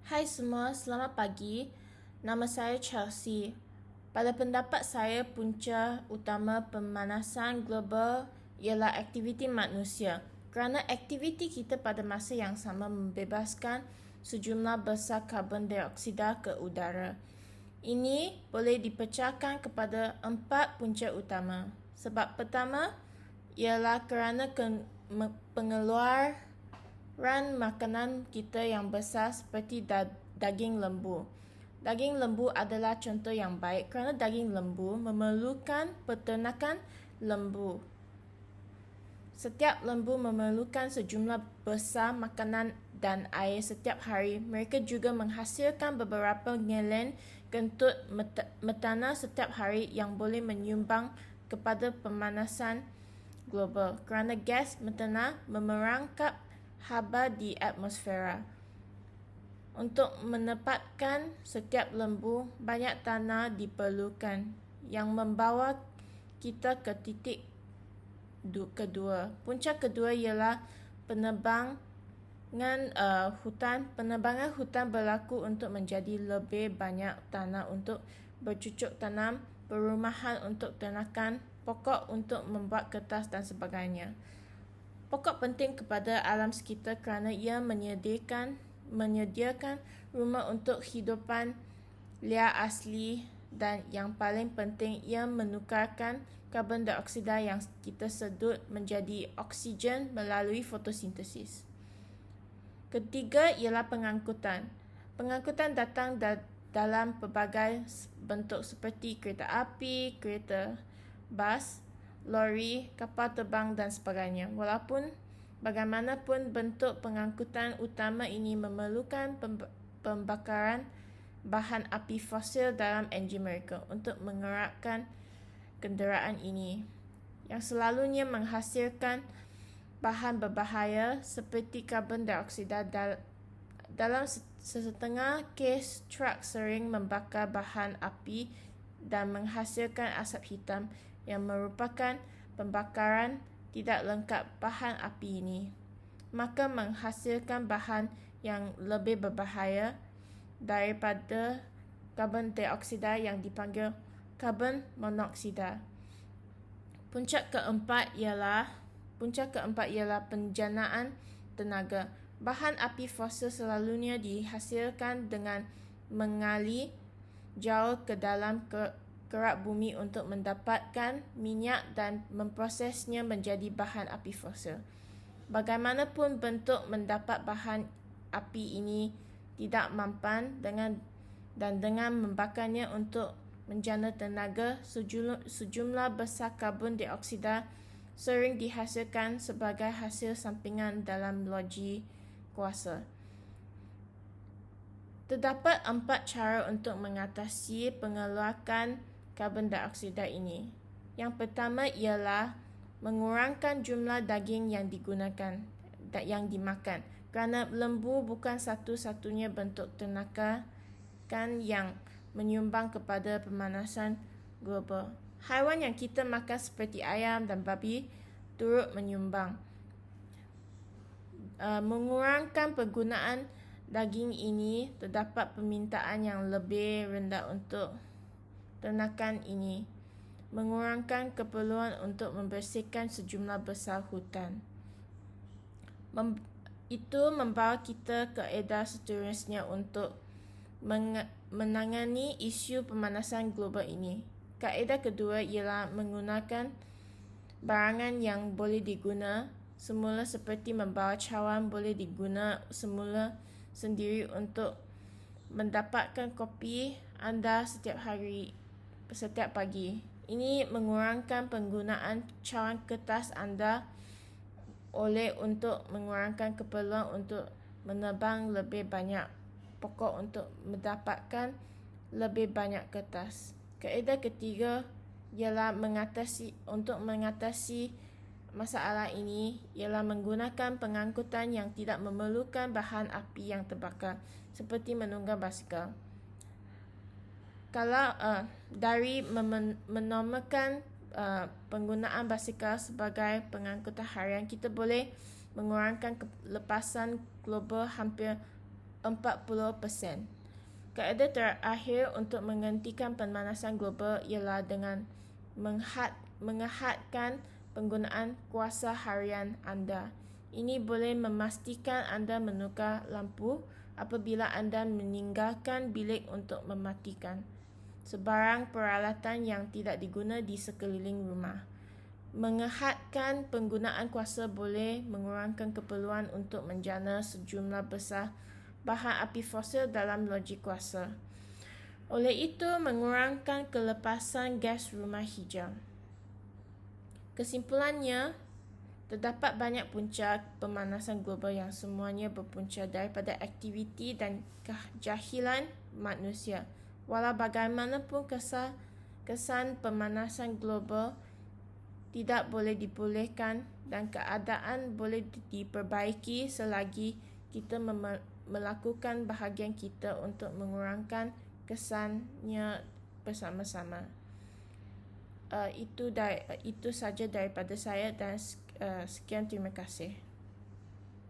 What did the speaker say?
Hai semua, selamat pagi. Nama saya Chelsea. Pada pendapat saya, punca utama pemanasan global ialah aktiviti manusia. Kerana aktiviti kita pada masa yang sama membebaskan sejumlah besar karbon dioksida ke udara. Ini boleh dipecahkan kepada 4 punca utama. Sebab pertama ialah kerana pengeluaran makanan kita yang besar seperti daging lembu. Daging lembu adalah contoh yang baik kerana daging lembu memerlukan peternakan lembu. Setiap lembu memerlukan sejumlah besar makanan dan air setiap hari. Mereka juga menghasilkan beberapa galen kentut metana setiap hari yang boleh menyumbang kepada pemanasan global kerana gas metana memerangkap haba di atmosfera. Untuk menempatkan setiap lembu, banyak tanah diperlukan yang membawa kita ke titik kedua. Punca kedua ialah penebangan hutan berlaku untuk menjadi lebih banyak tanah untuk bercucuk tanam, perumahan untuk ternakan, pokok untuk membuat kertas dan sebagainya. Pokok penting kepada alam sekitar kerana ia menyediakan rumah untuk hidupan liar asli dan yang paling penting ia menukarkan karbon dioksida yang kita sedut menjadi oksigen melalui fotosintesis. Ketiga ialah pengangkutan. Pengangkutan datang dalam pelbagai bentuk seperti kereta api, kereta bas, lori, kapal terbang dan sebagainya. Walaupun bagaimanapun bentuk pengangkutan utama ini memerlukan pembakaran bahan api fosil dalam enjin mereka untuk menggerakkan kenderaan ini, yang selalunya menghasilkan bahan berbahaya seperti karbon dioksida. Dalam setengah kes, truk sering membakar bahan api dan menghasilkan asap hitam yang merupakan pembakaran tidak lengkap bahan api ini, maka menghasilkan bahan yang lebih berbahaya daripada karbon dioksida yang dipanggil karbon monoksida. Punca keempat ialah penjanaan tenaga. Bahan api fosil selalunya dihasilkan dengan mengali jauh ke dalam kerak bumi untuk mendapatkan minyak dan memprosesnya menjadi bahan api fosil. Bagaimanapun bentuk mendapat bahan api ini tidak mampan dengan membakarnya untuk menjana tenaga, sejumlah besar karbon dioksida sering dihasilkan sebagai hasil sampingan dalam loji kuasa. Terdapat 4 cara untuk mengatasi pengeluaran karbon dioksida ini. Yang pertama ialah mengurangkan jumlah daging yang dimakan kerana lembu bukan satu-satunya bentuk ternakan yang menyumbang kepada pemanasan global. Haiwan yang kita makan seperti ayam dan babi turut menyumbang. Mengurangkan penggunaan daging ini, terdapat permintaan yang lebih rendah untuk ternakan ini. Mengurangkan keperluan untuk membersihkan sejumlah besar hutan. Itu membawa kita ke kaedah seterusnya untuk menangani isu pemanasan global ini. Kaedah kedua ialah menggunakan barangan yang boleh diguna semula seperti membawa cawan boleh diguna semula sendiri untuk mendapatkan kopi anda setiap pagi. Ini mengurangkan penggunaan cawan kertas anda untuk mengurangkan keperluan untuk menebang lebih banyak pokok untuk mendapatkan lebih banyak kertas. Kaedah ketiga ialah mengatasi masalah ini ialah menggunakan pengangkutan yang tidak memerlukan bahan api yang terbakar seperti menunggang basikal. Kalau dari menormalkan penggunaan basikal sebagai pengangkutan harian, kita boleh mengurangkan lepasan global hampir 40%. Kaedah terakhir untuk menghentikan pemanasan global ialah dengan menghadkan penggunaan kuasa harian anda. Ini boleh memastikan anda menukar lampu apabila anda meninggalkan bilik untuk mematikan sebarang peralatan yang tidak diguna di sekeliling rumah. Menghadkan penggunaan kuasa boleh mengurangkan keperluan untuk menjana sejumlah besar bahan api fosil dalam logik kuasa. Oleh itu, mengurangkan kelepasan gas rumah hijau. Kesimpulannya, terdapat banyak punca pemanasan global yang semuanya berpunca daripada aktiviti dan kejahilan manusia. Walau bagaimanapun kesan pemanasan global tidak boleh dipulihkan dan keadaan boleh diperbaiki selagi kita melakukan bahagian kita untuk mengurangkan kesannya bersama-sama. Itu saja daripada saya dan sekian, terima kasih.